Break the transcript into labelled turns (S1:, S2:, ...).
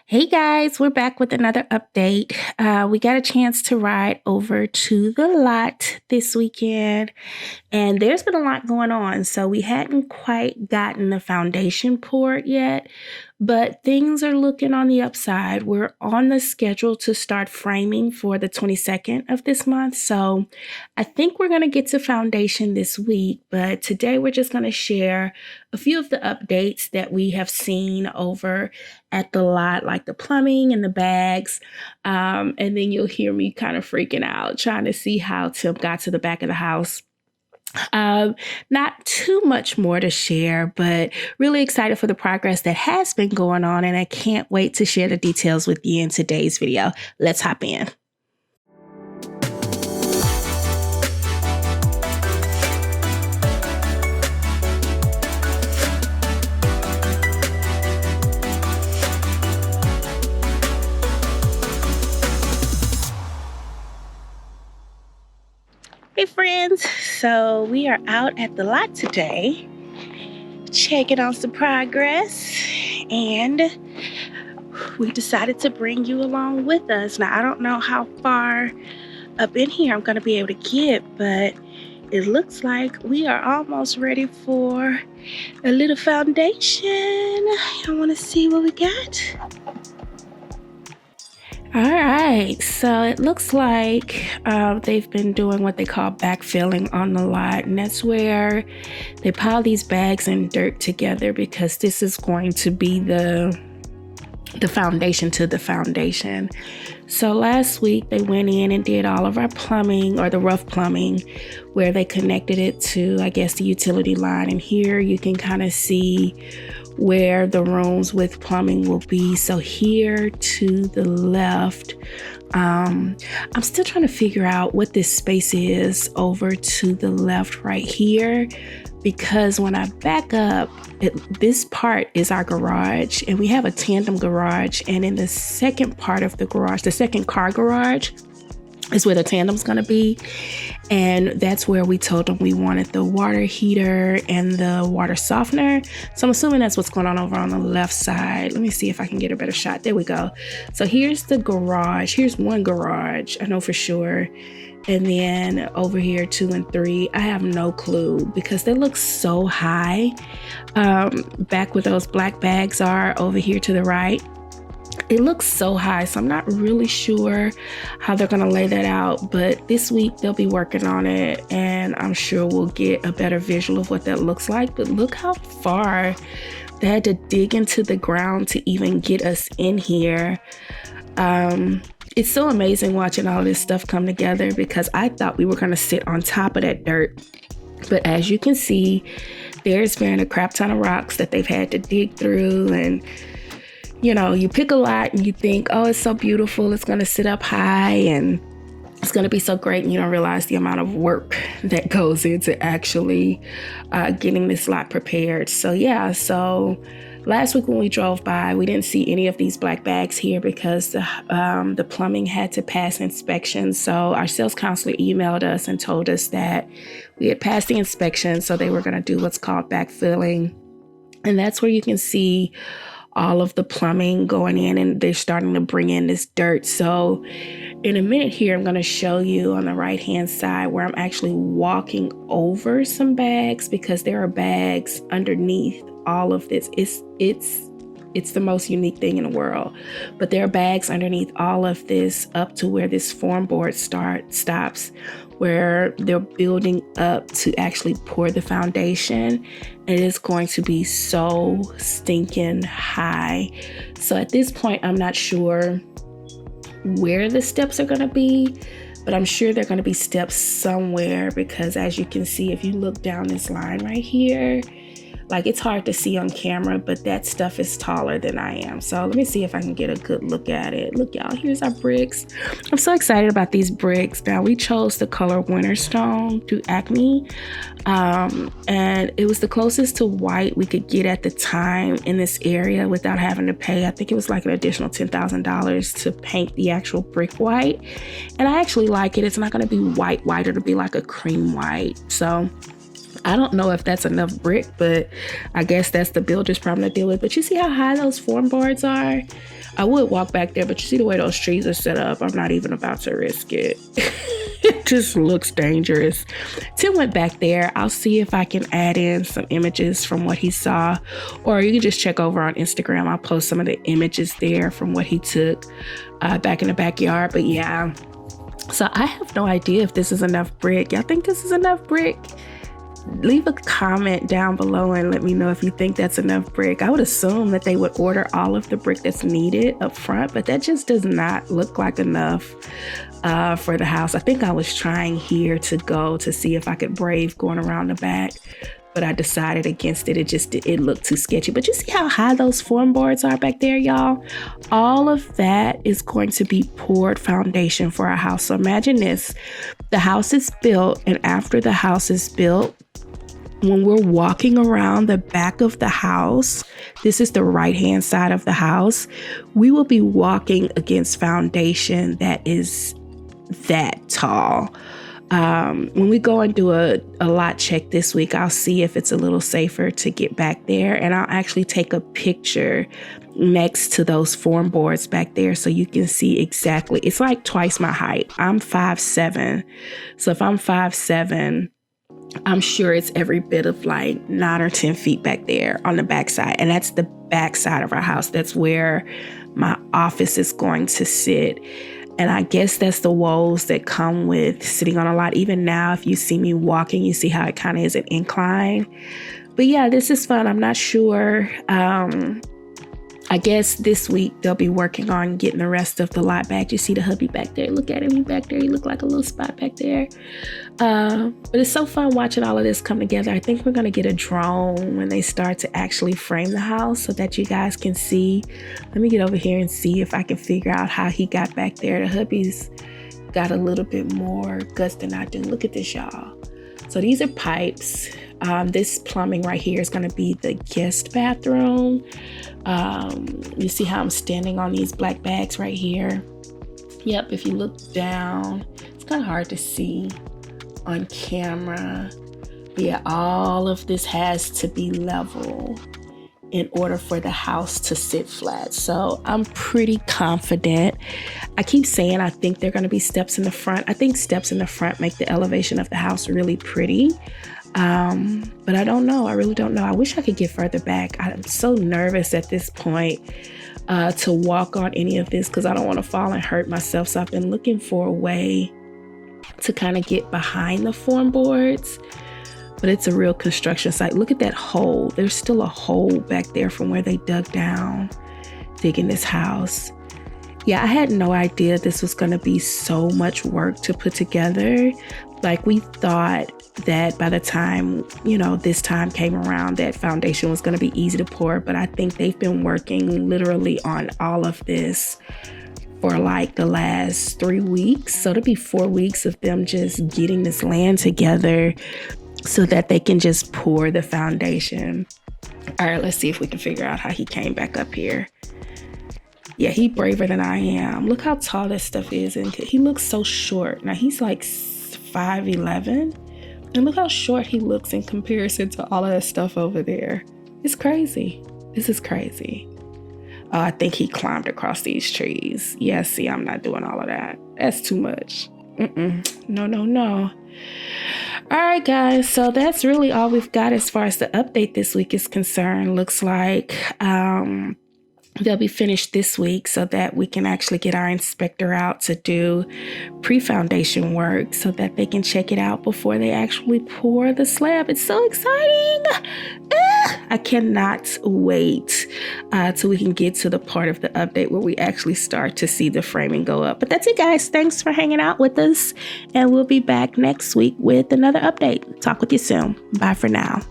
S1: Hey guys, we're back with another update. We got a chance to ride over to the lot this weekend, and there's been a lot going on. So we hadn't quite gotten the foundation poured yet, but things are looking on the upside. We're on the schedule to start framing for the 22nd of this month. So I think we're going to get to foundation this week, but today we're just going to share a few of the updates that we have seen over at the lot, like the plumbing and the bags. And then you'll hear me kind of freaking out, trying to see how Tim got to the back of the house. Not too much more to share, but really excited for the progress that has been going on, and I can't wait to share the details with you in today's video. Let's hop in. Hey friends, so we are out at the lot today, checking on some progress, and we decided to bring you along with us. Now, I don't know how far up in here I'm going to be able to get, but it looks like we are almost ready for a little foundation. I want to see what we got. All right, so it looks like they've been doing what they call backfilling on the lot, and that's where they pile these bags and dirt together because this is going to be the foundation to the foundation. So last week they went in and did all of our plumbing, or the rough plumbing, where they connected it to, I guess, the utility line. And here you can kind of see where the rooms with plumbing will be. So here to the left, I'm still trying to figure out what this space is over to the left right here, because when I back up, this part is our garage, and we have a tandem garage, and in the second part of the garage, the second car garage, is where the tandem's gonna be. And that's where we told them we wanted the water heater and the water softener. So I'm assuming that's what's going on over on the left side. Let me see if I can get a better shot. There we go. So here's the garage. Here's one garage, I know for sure. And then over here, 2 and 3, I have no clue because they look so high. Back where those black bags are over here to the right, it looks so high, so I'm not really sure how they're gonna lay that out, but this week they'll be working on it, and I'm sure we'll get a better visual of what that looks like. But look how far they had to dig into the ground to even get us in here. It's so amazing watching all this stuff come together, because I thought we were gonna sit on top of that dirt, but as you can see, there's been a crap ton of rocks that they've had to dig through. And you know, you pick a lot and you think, oh, it's so beautiful, it's going to sit up high and it's going to be so great, and you don't realize the amount of work that goes into actually getting this lot prepared. So yeah, so last week when we drove by, we didn't see any of these black bags here because the plumbing had to pass inspection. So our sales counselor emailed us and told us that we had passed the inspection, so they were going to do what's called backfilling. And that's where you can see all of the plumbing going in, and they're starting to bring in this dirt. So in a minute here, I'm going to show you on the right hand side where I'm actually walking over some bags, because there are bags underneath all of this. It's the most unique thing in the world, but there are bags underneath all of this up to where this form board stops, where they're building up to actually pour the foundation. And it's going to be so stinking high. So at this point, I'm not sure where the steps are going to be, but I'm sure they're going to be steps somewhere, because as you can see, if you look down this line right here, like, it's hard to see on camera, but that stuff is taller than I am. So let me see if I can get a good look at it. Look, y'all, here's our bricks. I'm so excited about these bricks. Now, we chose the color Winterstone through Acme, and it was the closest to white we could get at the time in this area without having to pay. I think it was like an additional $10,000 to paint the actual brick white. And I actually like it. It's not going to be white, it'll be like a cream white. So I don't know if that's enough brick, but I guess that's the builder's problem to deal with. But you see how high those form boards are? I would walk back there, but you see the way those trees are set up. I'm not even about to risk it. It just looks dangerous. Tim went back there. I'll see if I can add in some images from what he saw, or you can just check over on Instagram. I'll post some of the images there from what he took back in the backyard. But yeah, so I have no idea if this is enough brick. Y'all think this is enough brick? Leave a comment down below and let me know if you think that's enough brick. I would assume that they would order all of the brick that's needed up front, but that just does not look like enough for the house. I think I was trying here to see if I could brave going around the back, but I decided against it. It looked too sketchy. But you see how high those form boards are back there, y'all? All of that is going to be poured foundation for our house. So imagine this. The house is built, and after the house is built, when we're walking around the back of the house, this is the right-hand side of the house, we will be walking against foundation that is that tall. When we go and do a lot check this week, I'll see if it's a little safer to get back there, and I'll actually take a picture next to those form boards back there so you can see exactly. It's like twice my height. I'm 5'7". So if I'm 5'7", I'm sure it's every bit of like 9 or 10 feet back there on the backside. And that's the backside of our house. That's where my office is going to sit. And I guess that's the woes that come with sitting on a lot. Even now, if you see me walking, you see how it kind of is an incline. But yeah, this is fun. I'm not sure. I guess this week they'll be working on getting the rest of the lot back. You see the hubby back there. Look at him. He back there. He look like a little spot back there. But it's so fun watching all of this come together. I think we're going to get a drone when they start to actually frame the house so that you guys can see. Let me get over here and see if I can figure out how he got back there. The hubby's got a little bit more guts than I do. Look at this, y'all. So these are pipes. This plumbing right here is going to be the guest bathroom. You see how I'm standing on these black bags right here? Yep, if you look down, it's kind of hard to see on camera. But yeah, all of this has to be level in order for the house to sit flat. So I'm pretty confident. I keep saying I think there are going to be steps in the front. I think steps in the front make the elevation of the house really pretty. But I don't know. I really don't know. I wish I could get further back. I'm so nervous at this point to walk on any of this because I don't want to fall and hurt myself. So I've been looking for a way to kind of get behind the form boards. But it's a real construction site. Look at that hole. There's still a hole back there from where they dug down, digging this house. Yeah, I had no idea this was going to be so much work to put together. Like, we thought that by the time, this time came around, that foundation was going to be easy to pour. But I think they've been working literally on all of this for like the last 3 weeks. So it'll be 4 weeks of them just getting this land together so that they can just pour the foundation. All right, let's see if we can figure out how he came back up here. Yeah, he braver than I am. Look how tall this stuff is. And he looks so short. Now he's like 5'11". And look how short he looks in comparison to all of that stuff over there. It's crazy. This is crazy. Oh, I think he climbed across these trees. Yeah, see, I'm not doing all of that. That's too much. No. All right, guys. So that's really all we've got as far as the update this week is concerned. Looks like they'll be finished this week so that we can actually get our inspector out to do pre-foundation work so that they can check it out before they actually pour the slab. It's so exciting. I cannot wait till we can get to the part of the update where we actually start to see the framing go up. But that's it, guys. Thanks for hanging out with us. And we'll be back next week with another update. Talk with you soon. Bye for now.